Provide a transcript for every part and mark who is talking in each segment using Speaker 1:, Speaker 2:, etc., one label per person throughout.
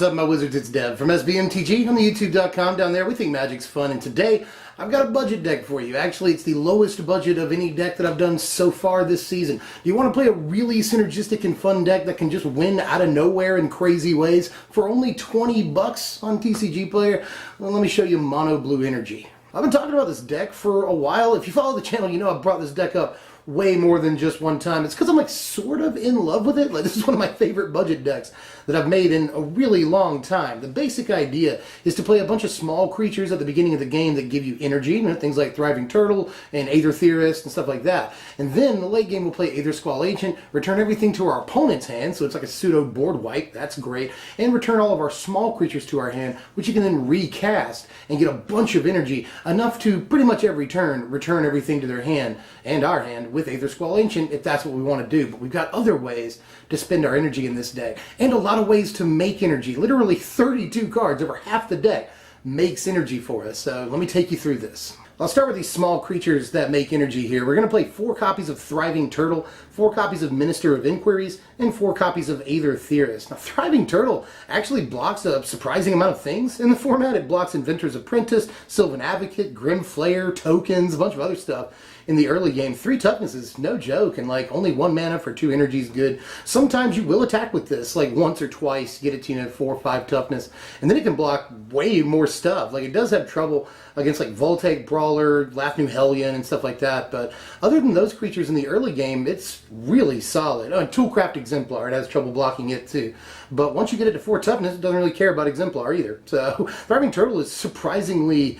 Speaker 1: up, my wizards? It's Dev from SBMTG on the YouTube.com. Down there, we think magic's fun, and today I've got a budget deck for you. Actually, it's the lowest budget of any deck that I've done so far this season. Do you want to play a really synergistic and fun deck that can just win out of nowhere in crazy ways for only 20 bucks on TCG Player? Well, let me show you Mono Blue Energy. I've been talking about this deck for a while. If you follow the channel, you know I've brought this deck up way more than just one time. It's because I'm like sort of in love with it. Like, this is one of my favorite budget decks that I've made in a really long time. The basic idea is to play a bunch of small creatures at the beginning of the game that give you energy, you know, things like Thriving Turtle and Aether Theorist and stuff like that. And then in the late game we'll play Aether Squall Ancient, return everything to our opponent's hand, so it's like a pseudo board wipe, that's great, and return all of our small creatures to our hand, which you can then recast and get a bunch of energy, enough to pretty much every turn return everything to their hand and our hand with Aether Squall Ancient if that's what we want to do. But we've got other ways to spend our energy in this deck, and a lot of ways to make energy. Literally 32 cards, over half the deck, makes energy for us. So let me take you through this. I'll start with these small creatures that make energy here. We're going to play 4 copies of Thriving Turtle, 4 copies of Minister of Inquiries, and 4 copies of Aether Theorist. Now, Thriving Turtle actually blocks a surprising amount of things in the format. It blocks Inventor's Apprentice, Sylvan Advocate, Grim Flayer, tokens, a bunch of other stuff in the early game. 3 toughness is no joke, and like only 1 mana for 2 energy is good. Sometimes you will attack with this, like once or twice, get it to, you know, 4 or 5 toughness, and then it can block way more stuff. Like, it does have trouble against like Voltaic Brawler, Lafnu Hellion, and stuff like that, but other than those creatures in the early game, it's really solid. Oh, and Toolcraft Exemplar, it has trouble blocking it too. But once you get it to 4 toughness, it doesn't really care about Exemplar either. So Thriving Turtle is surprisingly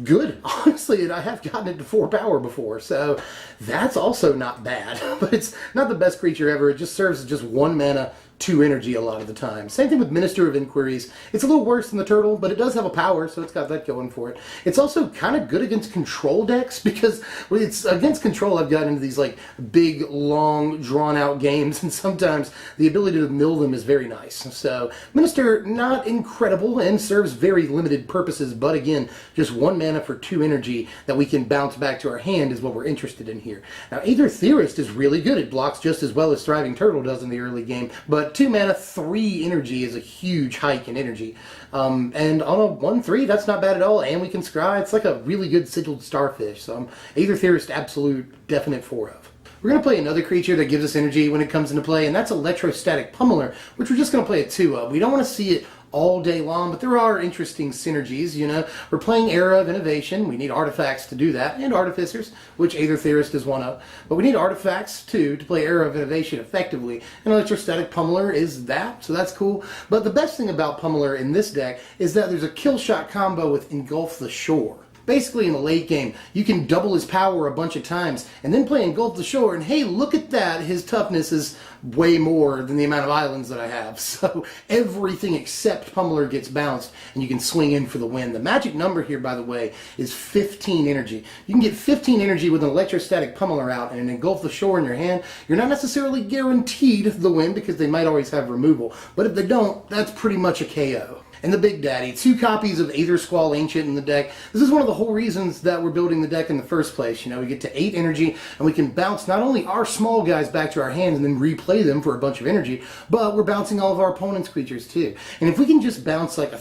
Speaker 1: good, honestly, and I have gotten it to 4 power before, so that's also not bad. But it's not the best creature ever. It just serves as just 1 mana, 2 energy a lot of the time. Same thing with Minister of Inquiries. It's a little worse than the Turtle, but it does have a power, so it's got that going for it. It's also kind of good against control decks, because when it's against control, I've gotten into these like big, long, drawn-out games, and sometimes the ability to mill them is very nice. So Minister, not incredible, and serves very limited purposes, but again, just 1 mana for 2 energy that we can bounce back to our hand is what we're interested in here. Now, Aether Theorist is really good. It blocks just as well as Thriving Turtle does in the early game, but 2 mana, 3 energy is a huge hike in energy. And on a 1/3, that's not bad at all, and we can scry. It's like a really good Sigiled Starfish, so Aether Theorist, absolute definite 4 of. We're going to play another creature that gives us energy when it comes into play, and that's Electrostatic Pummeler, which we're just going to play a 2 of. We don't want to see it all day long, but there are interesting synergies, you know. We're playing Era of Innovation. We need artifacts to do that, and Artificers, which Aether Theorist is one of. But we need artifacts, too, to play Era of Innovation effectively, and Electrostatic Pummeler is that, so that's cool. But the best thing about Pummeler in this deck is that there's a kill shot combo with Engulf the Shore. Basically, in the late game, you can double his power a bunch of times and then play Engulf the Shore, and hey, look at that, his toughness is way more than the amount of islands that I have. So everything except Pummeler gets bounced, and you can swing in for the win. The magic number here, by the way, is 15 energy. You can get 15 energy with an Electrostatic Pummeler out and an Engulf the Shore in your hand. You're not necessarily guaranteed the win, because they might always have removal, but if they don't, that's pretty much a KO. And the big daddy, 2 copies of Aether Squall Ancient in the deck. This is one of the whole reasons that we're building the deck in the first place. You know, we get to 8 energy, and we can bounce not only our small guys back to our hands and then replay them for a bunch of energy, but we're bouncing all of our opponent's creatures too. And if we can just bounce like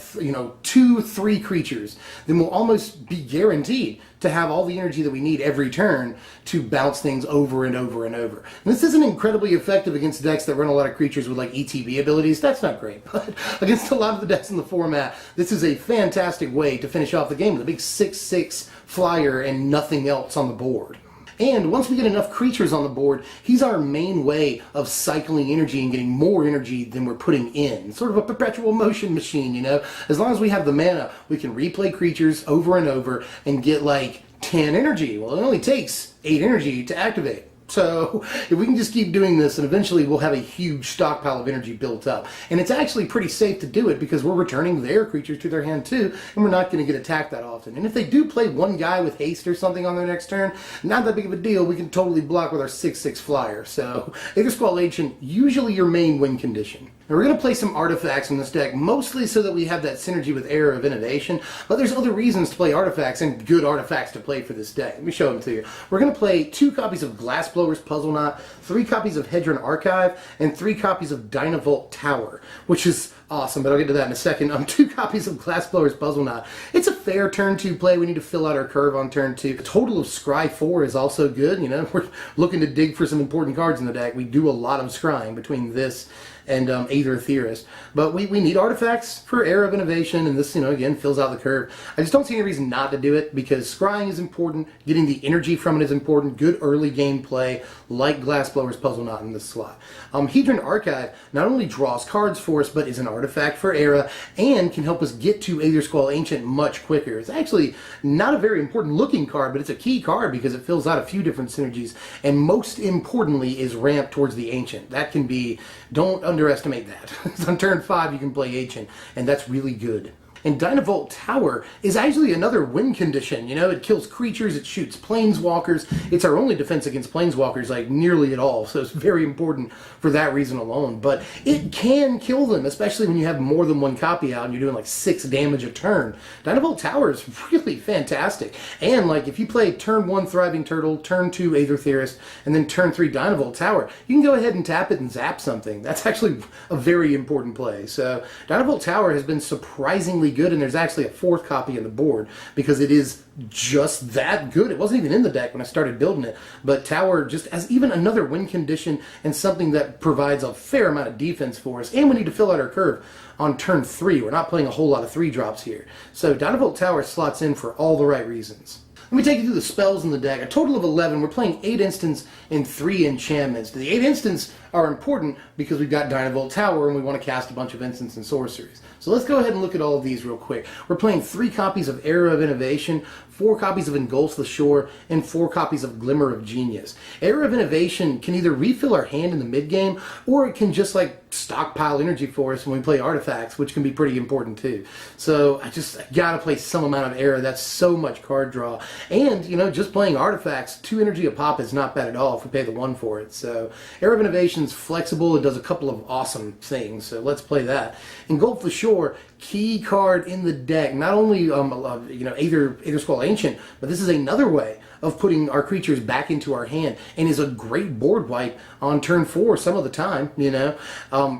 Speaker 1: 2, 3 creatures, then we'll almost be guaranteed to have all the energy that we need every turn to bounce things over and over and over. And this isn't incredibly effective against decks that run a lot of creatures with like ETB abilities. That's not great, but against a lot of the decks in the format, this is a fantastic way to finish off the game with a big 6/6 flyer and nothing else on the board. And once we get enough creatures on the board, he's our main way of cycling energy and getting more energy than we're putting in. Sort of a perpetual motion machine, you know. As long as we have the mana, we can replay creatures over and over and get like 10 energy. Well, it only takes 8 energy to activate. So if we can just keep doing this, and eventually we'll have a huge stockpile of energy built up. And it's actually pretty safe to do it, because we're returning their creatures to their hand too, and we're not going to get attacked that often. And if they do play one guy with haste or something on their next turn, not that big of a deal. We can totally block with our 6/6 flyer. So Aether Squall Ancient, usually your main win condition. Now we're going to play some artifacts in this deck, mostly so that we have that synergy with Aire of Innovation, but there's other reasons to play artifacts and good artifacts to play for this deck. Let me show them to you. We're going to play 2 copies of Glassblower's Puzzle Knot, 3 copies of Hedron Archive, and 3 copies of Dynavolt Tower, which is awesome, but I'll get to that in a second. 2 copies of Glassblower's Puzzle Knot. It's a fair turn 2 play. We need to fill out our curve on turn 2. The total of Scry 4 is also good. You know, we're looking to dig for some important cards in the deck. We do a lot of scrying between this and Aether Theorist. But we need artifacts for Aire of Innovation, and this, you know, again, fills out the curve. I just don't see any reason not to do it, because scrying is important, getting the energy from it is important, good early game play, like Glassblower's Puzzle Knot in this slot. Hedron Archive not only draws cards for us, but is an artifact for Aire, and can help us get to Aether Squall Ancient much quicker. It's actually not a very important looking card, but it's a key card because it fills out a few different synergies, and most importantly is ramp towards the Ancient. That can be, don't underestimate that. On turn 5 you can play Ancient, and that's really good. And Dynavolt Tower is actually another win condition. You know, it kills creatures, it shoots planeswalkers. It's our only defense against planeswalkers, like, nearly at all, so it's very important for that reason alone. But it can kill them, especially when you have more than one copy out and you're doing like 6 damage a turn. Dynavolt Tower is really fantastic. And, like, if you play turn 1 Thriving Turtle, turn 2 Aether Theorist, and then turn 3 Dynavolt Tower, you can go ahead and tap it and zap something. That's actually a very important play. So Dynavolt Tower has been surprisingly good, and there's actually a 4th copy in the board because it is just that good. It wasn't even in the deck when I started building it, but Tower just as even another win condition and something that provides a fair amount of defense for us, and we need to fill out our curve on turn 3. We're not playing a whole lot of 3-drops here. So Dynavolt Tower slots in for all the right reasons. Let me take you through the spells in the deck. A total of 11. We're playing 8 instants and 3 enchantments. The 8 instants are important because we've got Dynavolt Tower and we want to cast a bunch of instants and sorceries. So let's go ahead and look at all of these real quick. We're playing 3 copies of Aire of Innovation, 4 copies of Engulf the Shore, and 4 copies of Glimmer of Genius. Aire of Innovation can either refill our hand in the mid-game, or it can just like stockpile energy for us when we play artifacts, which can be pretty important too. So I gotta play some amount of Aire. That's so much card draw. And, you know, just playing artifacts, 2 energy a pop is not bad at all if we pay the 1 for it. So Aire of Innovation's flexible. It does a couple of awesome things. So let's play that. Engulf the Shore, key card in the deck. Not only you know, Aether Squall Ancient, but this is another way of putting our creatures back into our hand, and is a great board wipe on turn 4 some of the time, you know.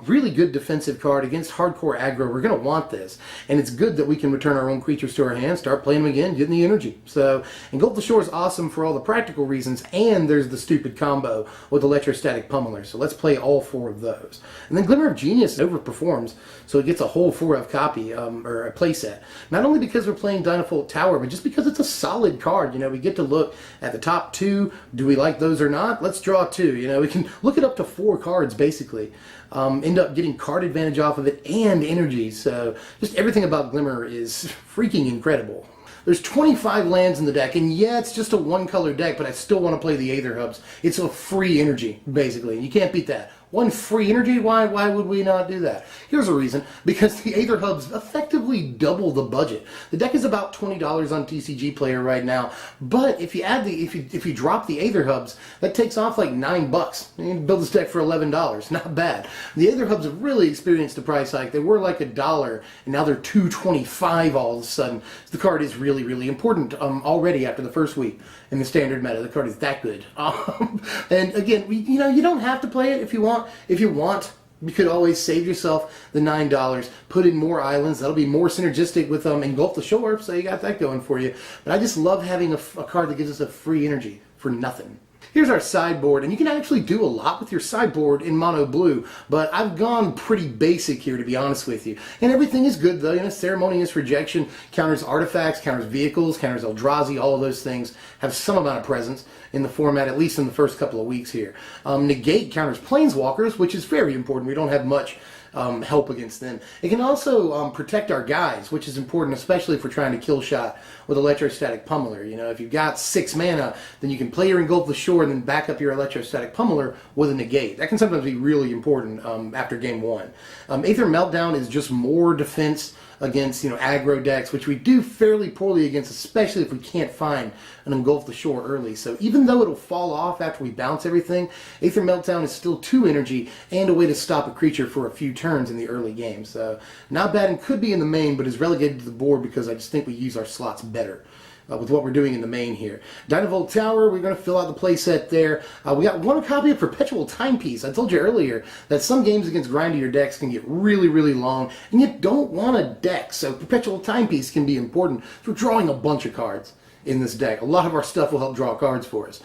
Speaker 1: Really good defensive card against hardcore aggro. We're going to want this, and it's good that we can return our own creatures to our hand, start playing them again, getting the energy. So Engulf the Shore is awesome for all the practical reasons, and there's the stupid combo with Electrostatic Pummeler. So let's play all 4 of those. And then Glimmer of Genius overperforms, so it gets a whole 4F copy, or a playset. Not only because we're playing Dynavolt Tower, but just because it's a solid card. You know, we get to look at the top 2. Do we like those or not? Let's draw 2. You know, we can look at up to 4 cards basically. End up getting card advantage off of it and energy. So just everything about Glimmer is freaking incredible. There's 25 lands in the deck, and yeah, it's just a 1-color deck, but I still want to play the Aether Hubs. It's a free energy, basically. You can't beat that. 1 free energy? Why would we not do that? Here's a reason. Because the Aether Hubs effectively double the budget. The deck is about $20 on TCG Player right now, but if you add if you drop the Aether Hubs, that takes off like $9. You can build this deck for $11. Not bad. The Aether Hubs have really experienced a price hike. They were like $1, and now they're $2.25 all of a sudden. So the card is really, really important already after the first week in the standard meta. The card is that good. And again, you know, you don't have to play it if you want. If you want, you could always save yourself the $9, put in more islands. That'll be more synergistic with Engulf the Shore, so you got that going for you. But I just love having a card that gives us a free energy for nothing. Here's our sideboard, and you can actually do a lot with your sideboard in mono blue, but I've gone pretty basic here, to be honest with you. And everything is good, though. You know, Ceremonious Rejection counters artifacts, counters vehicles, counters Eldrazi. All of those things have some amount of presence in the format, at least in the first couple of weeks here. Negate counters Planeswalkers, which is very important. We don't have much help against them. It can also protect our guys, which is important, especially if we're trying to kill shot with Electrostatic Pummeler. You know, if you've got 6 mana, then you can play your Engulf the Shore and then back up your Electrostatic Pummeler with a negate. That can sometimes be really important after game 1. Aether Meltdown is just more defense against, aggro decks, which we do fairly poorly against, especially if we can't find an Engulf the Shore early. So even though it'll fall off after we bounce everything, Aether Meltdown is still 2 energy and a way to stop a creature for a few turns in the early game. So not bad, and could be in the main, but is relegated to the board because I just think we use our slots better. With what we're doing in the main here. Dynavolt Tower, we're going to fill out the playset there. We got 1 copy of Perpetual Timepiece. I told you earlier that some games against grindier decks can get really, really long, and you don't want a deck, so Perpetual Timepiece can be important for drawing a bunch of cards in this deck. A lot of our stuff will help draw cards for us.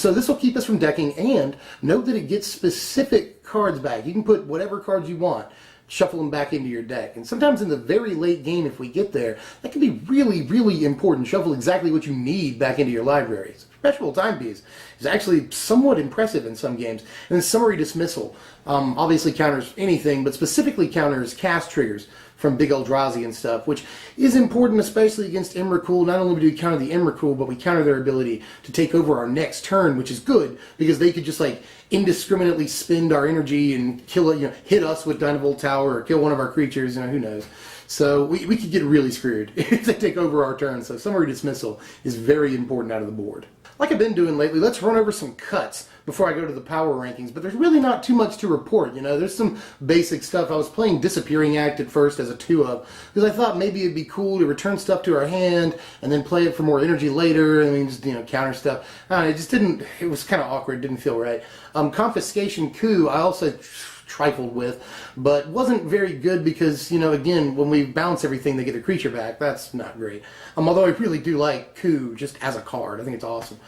Speaker 1: So this will keep us from decking, and note that it gets specific cards back. You can put whatever cards you want, shuffle them back into your deck. And sometimes in the very late game, if we get there, that can be really, really important. Shuffle exactly what you need back into your libraries. Perpetual Timepiece is actually somewhat impressive in some games. And then Summary Dismissal obviously counters anything, but specifically counters cast triggers from Big Eldrazi and stuff, which is important, especially against Emrakul. Not only do we counter the Emrakul, but we counter their ability to take over our next turn, which is good, because they could just like indiscriminately spend our energy and kill it, hit us with Dynavolt Tower or kill one of our creatures, who knows. So we could get really screwed if they take over our turn. So Summary Dismissal is very important out of the board. Like I've been doing lately, let's run over some cuts before I go to the power rankings, but there's really not too much to report. There's some basic stuff. I was playing Disappearing Act at first as a 2-of, because I thought maybe it'd be cool to return stuff to our hand and then play it for more energy later, and then just, counter stuff. It just didn't, it was kind of awkward, didn't feel right. Confiscation Coup, I also trifled with, but wasn't very good because, again, when we bounce everything, they get a creature back. That's not great. Although I really do like Coup just as a card. I think it's awesome.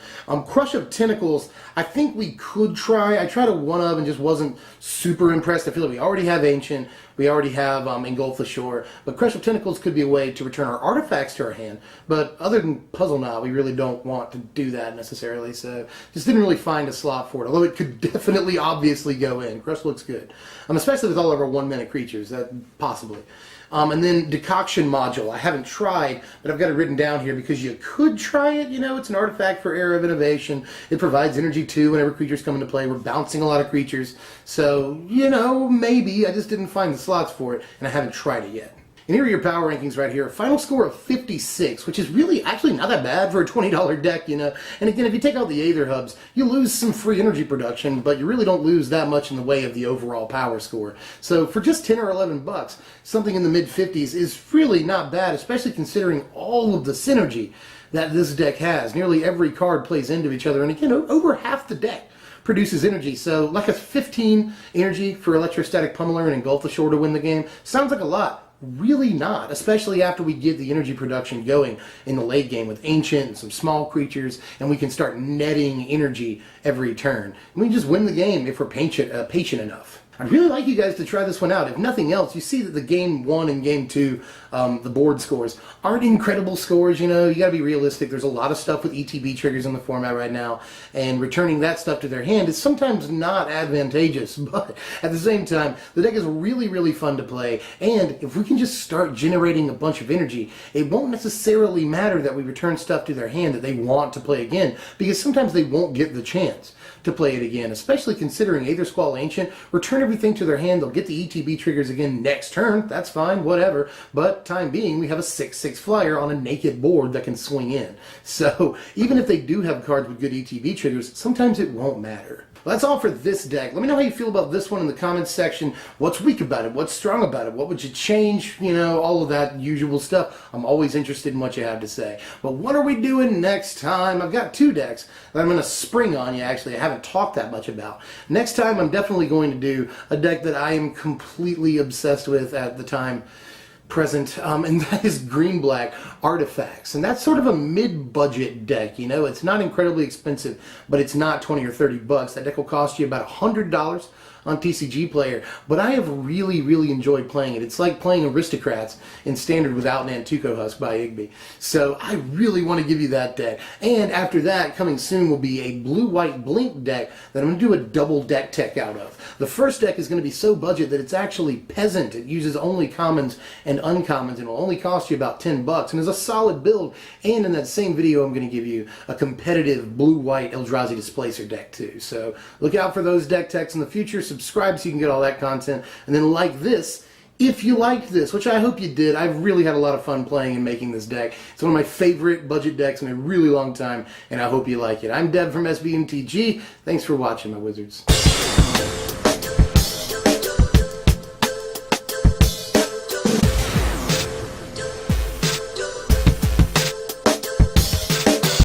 Speaker 1: Crush of Tentacles, I think we could try. I tried a 1-of and just wasn't super impressed. I feel like we already have Ancient. We already have Engulf the Shore. But Crush of Tentacles could be a way to return our artifacts to our hand. But other than Puzzle Knot, we really don't want to do that necessarily. So just didn't really find a slot for it. Although it could definitely, obviously go in. Crush looks good. Especially with all of our 1-minute creatures. Possibly. And then Decoction Module, I haven't tried, but I've got it written down here because you could try it. It's an artifact for Era of Innovation. It provides energy too whenever creatures come into play. We're bouncing a lot of creatures. So, maybe. I just didn't find the slots for it, and I haven't tried it yet. And here are your power rankings right here. Final score of 56, which is really actually not that bad for a $20 deck, And again, if you take out the Aether hubs, you lose some free energy production, but you really don't lose that much in the way of the overall power score. So for just 10 or 11 bucks, something in the mid-50s is really not bad, especially considering all of the synergy that this deck has. Nearly every card plays into each other, and again, over half the deck produces energy. So like a 15 energy for Electrostatic Pummeler and Engulf the Shore to win the game sounds like a lot. Really not, especially after we get the energy production going in the late game with Ancient and some small creatures, and we can start netting energy every turn. And we can just win the game if we're patient enough. I'd really like you guys to try this one out. If nothing else, you see that the Game 1 and Game 2, the board scores, aren't incredible scores. You gotta be realistic. There's a lot of stuff with ETB triggers in the format right now, and returning that stuff to their hand is sometimes not advantageous, but at the same time, the deck is really, really fun to play, and if we can just start generating a bunch of energy, it won't necessarily matter that we return stuff to their hand that they want to play again, because sometimes they won't get the chance to play it again, especially considering Aether Squall Ancient, return everything to their hand, they'll get the ETB triggers again next turn, that's fine, whatever, but time being, we have a 6/6 flyer on a naked board that can swing in. So, even if they do have cards with good ETB triggers, sometimes it won't matter. Well, that's all for this deck. Let me know how you feel about this one in the comments section. What's weak about it? What's strong about it? What would you change? All of that usual stuff. I'm always interested in what you have to say. But what are we doing next time? I've got 2 decks that I'm going to spring on you, actually. I haven't talked that much about. Next time, I'm definitely going to do a deck that I am completely obsessed with at the time present, and that is green-black artifacts. And that's sort of a mid-budget deck, It's not incredibly expensive, but it's not 20 or 30 bucks. That deck will cost you about $100 on TCG Player, but I have really, really enjoyed playing it. It's like playing Aristocrats in Standard without Nantuko Husk by Igby. So I really want to give you that deck. And after that, coming soon will be a blue-white blink deck that I'm going to do a double deck tech out of. The first deck is going to be so budget that it's actually peasant. It uses only commons and uncommons, and it will only cost you about 10 bucks, and is a solid build. And in that same video, I'm going to give you a competitive blue-white Eldrazi Displacer deck too. So look out for those deck techs in the future. Subscribe so you can get all that content, and then like this If you liked this, which I hope you did, I've really had a lot of fun playing and making this deck. It's one of my favorite budget decks in a really long time, and I hope you like it. I'm Deb from SBMTG. Thanks for watching, my wizards.